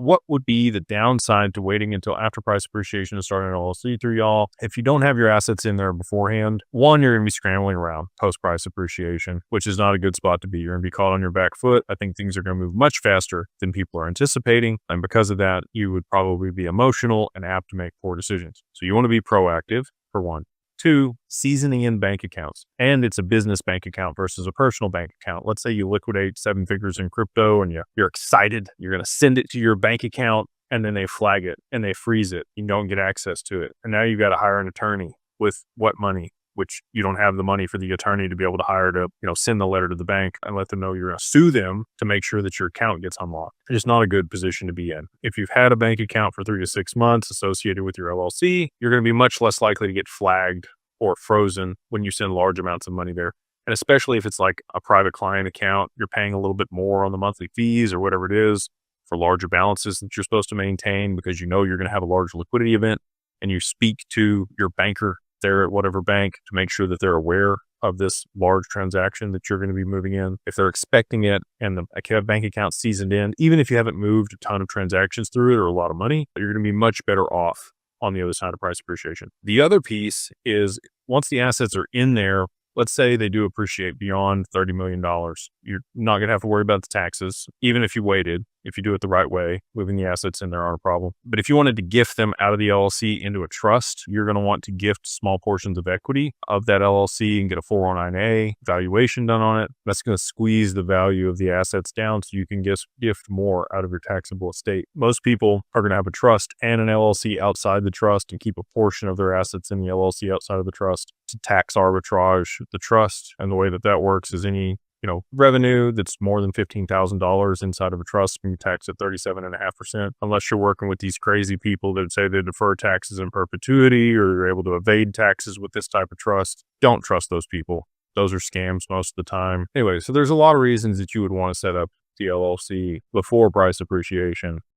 what would be the downside to waiting until after price appreciation to start an LLC through y'all? If you don't have your assets in there beforehand, one, you're going to be scrambling around post price appreciation, which is not a good spot to be. You're going to be caught on your back foot. I think things are going to move much faster than people are anticipating. And because of that, you would probably be emotional and apt to make poor decisions. So you want to be proactive, for one. Two, seasoning in bank accounts. And it's a business bank account versus a personal bank account. Let's say you liquidate 7 figures in crypto and you're excited. You're going to send it to your bank account and then they flag it and they freeze it. You don't get access to it. And now you've got to hire an attorney with what money? Which you don't have the money for the attorney to be able to hire to, send the letter to the bank and let them know you're going to sue them to make sure that your account gets unlocked. It's not a good position to be in. If you've had a bank account for 3 to 6 months associated with your LLC, you're going to be much less likely to get flagged or frozen when you send large amounts of money there. And especially if it's like a private client account, you're paying a little bit more on the monthly fees or whatever it is for larger balances that you're supposed to maintain because you're going to have a large liquidity event, and you speak to your banker there at whatever bank to make sure that they're aware of this large transaction that you're going to be moving in. If they're expecting it and the bank account seasoned in, even if you haven't moved a ton of transactions through it or a lot of money, you're going to be much better off on the other side of price appreciation. The other piece is once the assets are in there, let's say they do appreciate beyond $30 million. You're not going to have to worry about the taxes, even if you waited. If you do it the right way, moving the assets in there aren't a problem. But if you wanted to gift them out of the LLC into a trust, you're going to want to gift small portions of equity of that LLC and get a 409A valuation done on it. That's going to squeeze the value of the assets down so you can gift more out of your taxable estate. Most people are going to have a trust and an LLC outside the trust and keep a portion of their assets in the LLC outside of the trust to tax arbitrage the trust. And the way that works is any revenue that's more than $15,000 inside of a trust can be taxed at 37.5%, unless you're working with these crazy people that say they defer taxes in perpetuity or you're able to evade taxes with this type of trust. Don't trust those people. Those are scams most of the time. Anyway, so there's a lot of reasons that you would want to set up the LLC before price appreciation.